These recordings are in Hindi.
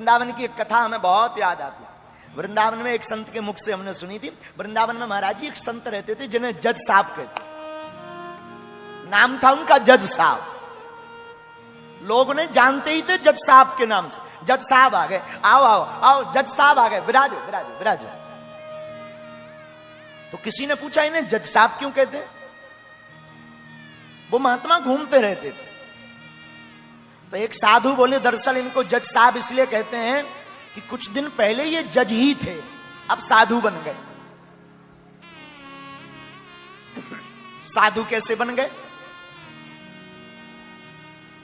वृंदावन की एक कथा हमें बहुत याद आती है। वृंदावन में एक संत के मुख से हमने सुनी थी। वृंदावन में महाराज जी एक संत रहते थे जिन्हें जज साहब कहते, नाम था उनका जज साहब। लोग ने जानते ही थे जज साहब के नाम से। जज साहब आ गए, आओ आओ आओ, जज साहब आ गए, विराजो विराजो विराजो। तो किसी ने पूछा इन्हें जज साहब क्यों कहते हैं? वो महात्मा घूमते रहते थे। तो एक साधु बोले दरअसल इनको जज साहब इसलिए कहते हैं कि कुछ दिन पहले ये जज ही थे, अब साधु बन गए। साधु कैसे बन गए?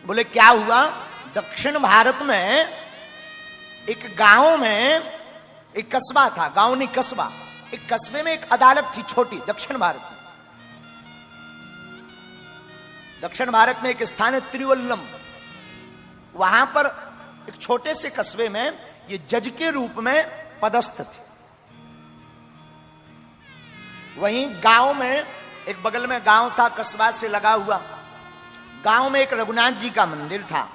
बोले क्या हुआ, दक्षिण भारत में एक गांव में एक कस्बा था, गांव नहीं कस्बा, एक कस्बे में एक अदालत थी छोटी। दक्षिण भारत में, दक्षिण भारत में एक स्थान है त्रिवल्लम, वहां पर एक छोटे से कस्बे में ये जज के रूप में पदस्थ थे। वहीं गांव में एक बगल में गांव था कस्बा से लगा हुआ, गांव में एक रघुनाथ जी का मंदिर था।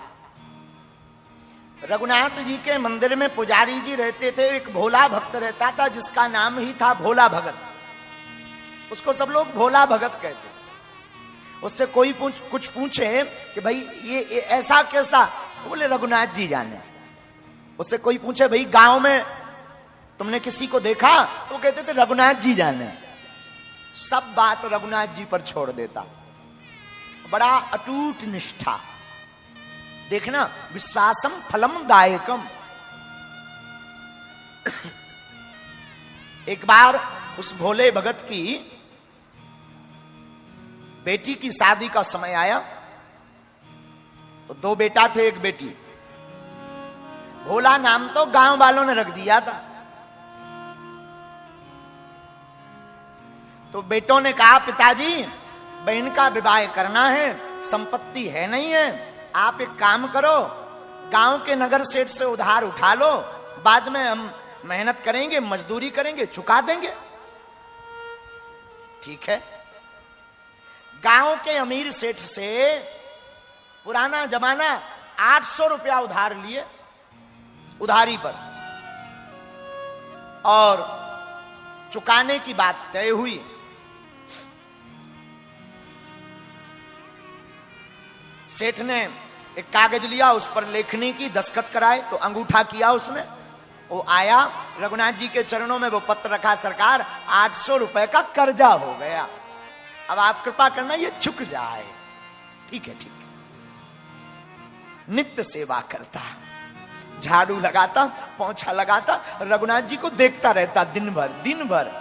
रघुनाथ जी के मंदिर में पुजारी जी रहते थे, एक भोला भक्त रहता था जिसका नाम ही था भोला भगत। उसको सब लोग भोला भगत कहते। उससे कोई कुछ पूछे कि भाई ये ऐसा कैसा, बोले रघुनाथ जी जाने। उससे कोई पूछे भाई गांव में तुमने किसी को देखा, वो कहते थे रघुनाथ जी जाने। सब बात रघुनाथ जी पर छोड़ देता। बड़ा अटूट निष्ठा, देखना, विश्वासम फलम दायकम। एक बार उस भोले भगत की बेटी की शादी का समय आया। तो दो बेटा थे, एक बेटी। भोला नाम तो गांव वालों ने रख दिया था। तो बेटों ने कहा पिताजी बहन का विवाह करना है, संपत्ति है नहीं है, आप एक काम करो, गांव के नगर सेठ से उधार उठा लो, बाद में हम मेहनत करेंगे, मजदूरी करेंगे, चुका देंगे। ठीक है। गांव के अमीर सेठ से पुराना जमाना 800 रुपया उधार लिए, उधारी पर, और चुकाने की बात तय हुई। सेठ ने एक कागज लिया, उस पर लेखनी की, दस्तखत कराए, तो अंगूठा किया उसने। वो आया, रघुनाथ जी के चरणों में वो पत्र रखा, सरकार 800 रुपए का कर्जा हो गया, अब आप कृपा करना ये चुक जाए। ठीक है, ठीक है। नित्य सेवा करता, झाड़ू लगाता, पोंछा लगाता, रघुनाथ जी को देखता रहता दिन भर,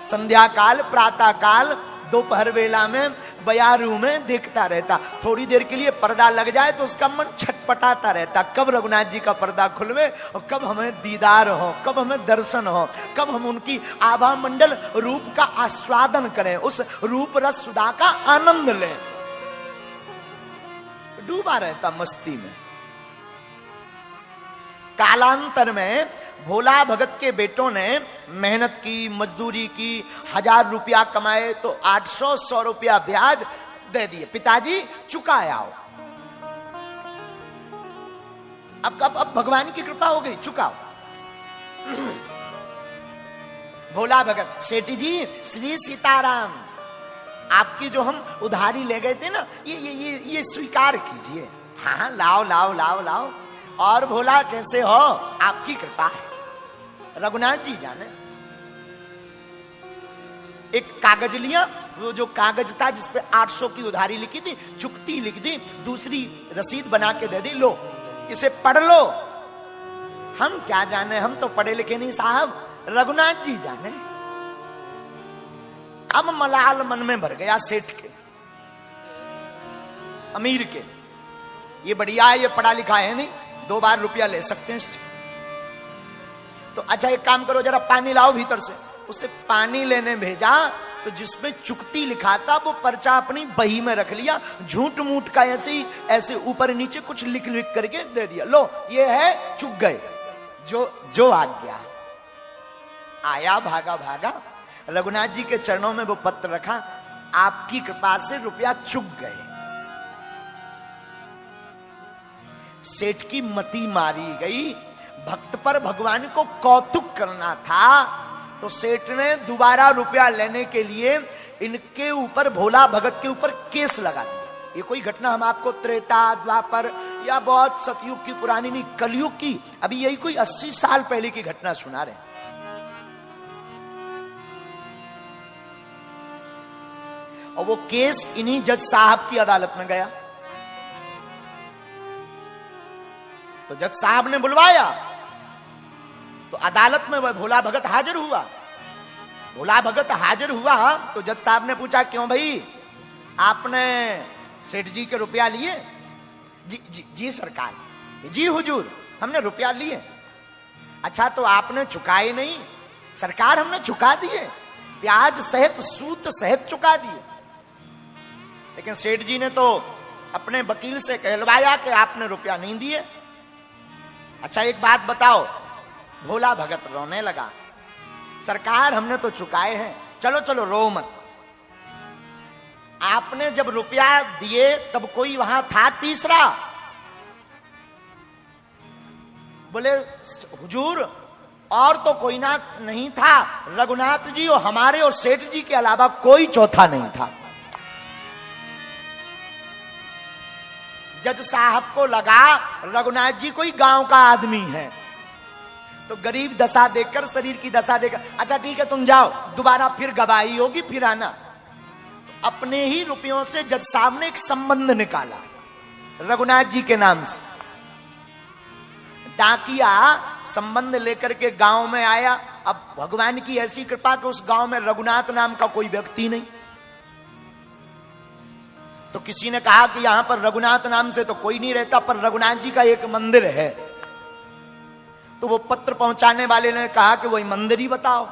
संध्या काल, प्रातः काल, दोपहर वेला में, बयारू में देखता रहता। थोड़ी देर के लिए पर्दा लग जाए तो उसका मन छटपटाता रहता, कब रघुनाथ जी का पर्दा खुलवे और कब हमें दीदार हो, कब हमें दर्शन हो, कब हम उनकी आभा मंडल रूप का आस्वादन करें, उस रूप रस सुधा का आनंद लें। डूबा रहता मस्ती में। कालांतर में भोला भगत के बेटों ने मेहनत की, मजदूरी की, 1000 रुपया कमाए तो 800 रुपया ब्याज दे दिए, पिताजी चुकाया आओ। अब भगवान की कृपा हो गई, चुकाओ। भोला भगत, सेठी जी श्री सीताराम, आपकी जो हम उधारी ले गए थे ना, ये स्वीकार कीजिए। हाँ, लाओ लाओ लाओ लाओ। और भोला कैसे हो, आपकी कृपा है, रघुनाथ जी जाने। एक कागज लिया, वो जो कागज था जिसपे 800 की उधारी लिखी थी, चुकती लिख दी, दूसरी रसीद बना के दे दी, लो इसे पढ़ लो। हम क्या जाने, हम तो पढ़े लिखे नहीं साहब, रघुनाथ जी जाने। अब मलाल मन में भर गया सेठ के, अमीर के, ये बढ़िया है, ये पढ़ा लिखा है नहीं, 2 बार रुपया ले सकते हैं इससे। तो अच्छा एक काम करो, जरा पानी लाओ भीतर से। उसे पानी लेने भेजा तो जिसमें चुकती लिखा था वो पर्चा अपनी बही में रख लिया, झूठ मूठ का ऐसे ही ऐसे ऊपर नीचे कुछ लिख लिख करके दे दिया, लो ये है, चुक गए, जो आ गया। आया भागा भागा, रघुनाथ जी के चरणों में वो पत्र रखा, आपकी कृपा से रुपया चुक गए। सेठ की मती मारी गई, भक्त पर भगवान को कौतुक करना था, तो सेठ ने दोबारा रुपया लेने के लिए इनके ऊपर, भोला भगत के ऊपर केस लगा दिया। ये कोई घटना हम आपको त्रेता द्वापर या बहुत सतयुग की पुरानी नहीं, कलयुग की, अभी यही कोई 80 साल पहले की घटना सुना रहे हैं। और वो केस इन्हीं जज साहब की अदालत में गया। तो जज साहब ने बुलवाया, तो अदालत में वह भोला भगत हाजिर हुआ। भोला भगत हाजिर हुआ तो जज साहब ने पूछा, क्यों भाई, आपने सेठ जी के रुपया लिए? जी सरकार। जी हुजूर, हमने रुपया लिए। अच्छा, तो आपने चुकाए नहीं? सरकार, हमने चुका दिए, ब्याज सहित सूद सहित चुका दिए। लेकिन सेठ जी ने तो अपने वकील से कहलवाया कि आपने रुपया नहीं दिए। अच्छा, एक बात बताओ। भोला भगत रोने लगा, सरकार, हमने तो चुकाए हैं। चलो चलो, रो मत। आपने जब रुपया दिए तब कोई वहां था तीसरा? बोले, हुजूर, और तो कोई ना नहीं था, रघुनाथ जी और हमारे और सेठ जी के अलावा कोई चौथा नहीं था। जज साहब को लगा रघुनाथ जी कोई गांव का आदमी है, तो गरीब दशा देखकर, शरीर की दशा देखकर, अच्छा ठीक है तुम जाओ, दोबारा फिर गवाही होगी, फिर आना। तो अपने ही रुपयों से जज साहब ने एक संबंध निकाला रघुनाथ जी के नाम से। डाकिया संबंध लेकर के गांव में आया। अब भगवान की ऐसी कृपा कि उस गांव में रघुनाथ नाम का कोई व्यक्ति नहीं। तो किसी ने कहा कि यहां पर रघुनाथ नाम से तो कोई नहीं रहता, पर रघुनाथ जी का एक मंदिर है। तो वो पत्र पहुंचाने वाले ने कहा कि वही मंदिर ही बताओ,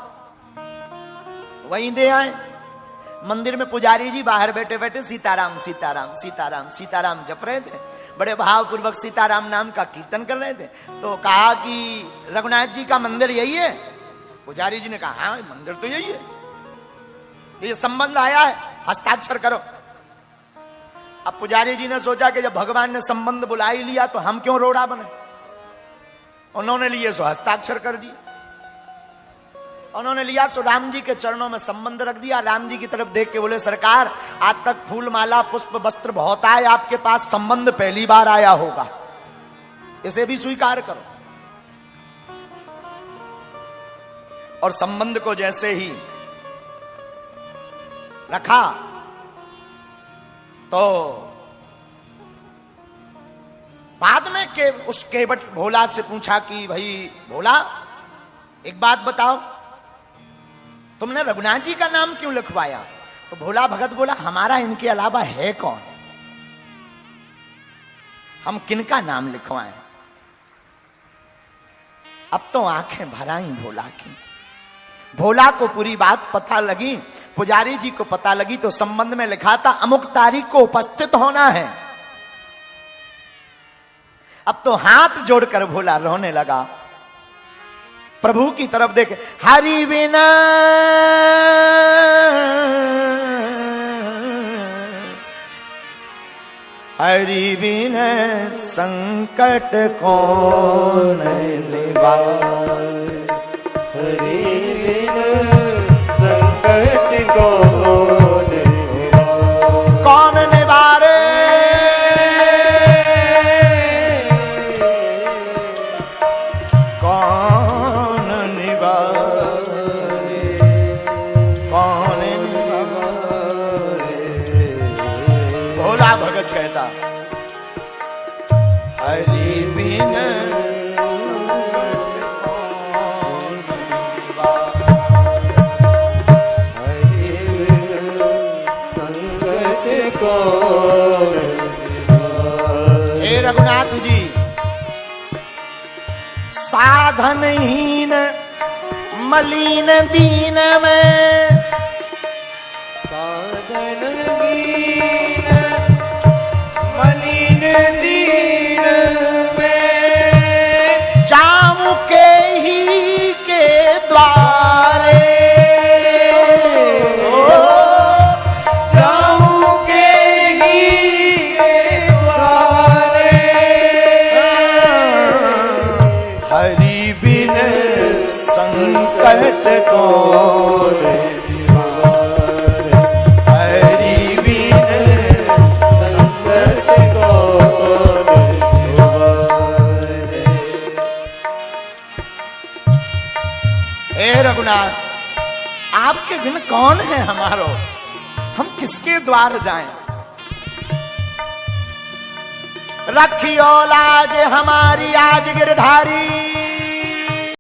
वहीं दे आए। मंदिर में पुजारी जी बाहर बैठे बैठे सीताराम सीताराम सीताराम सीताराम जप रहे थे, बड़े भावपूर्वक सीताराम नाम का कीर्तन कर रहे थे। तो कहा कि रघुनाथ जी का मंदिर यही है? पुजारी जी ने कहा, हाँ मंदिर तो यही है, ये संबंध आया है, हस्ताक्षर करो। अब पुजारी जी ने सोचा कि जब भगवान ने संबंध बुला ही लिया तो हम क्यों रोड़ा बने। उन्होंने लिए सो हस्ताक्षर कर दिए। उन्होंने लिया सो राम जी के चरणों में संबंध रख दिया। राम जी की तरफ देख के बोले, सरकार, आज तक फूल माला पुष्प वस्त्र बहुत आए, आपके पास संबंध पहली बार आया होगा, इसे भी स्वीकार करो। और संबंध को जैसे ही रखा तो बाद में उस केवट भोला से पूछा कि भाई भोला, एक बात बताओ, तुमने रघुनाथ जी का नाम क्यों लिखवाया? तो भोला भगत बोला, हमारा इनके अलावा है कौन, हम किनका नाम लिखवाएं? अब तो आंखें भर आई भोला की। भोला को पूरी बात पता लगी, पुजारी जी को पता लगी, तो संबंध में लिखा था अमुक तारीख को उपस्थित होना है। अब तो हाथ जोड़कर भोला रोने लगा, प्रभु की तरफ देखे, हरि बिना हरि बिना संकट कौन निवारे, हरि बिना संकट कौन निवारे, कौन निवारे, कौन निवारे। भोला भगत कहता, हरि बिन रघुनाथ जी, साधनहीन मलिन दीन में, साधनहीन मलिन दीन में, जाऊं के ही के द्वारे, हरि कौन निवारे, हरि बिन संकट कौन निवारे। हे रघुनाथ, आपके बिन कौन है हमारो, हम किसके द्वार जाएं। रखियो लाज हमारी आज गिरधारी,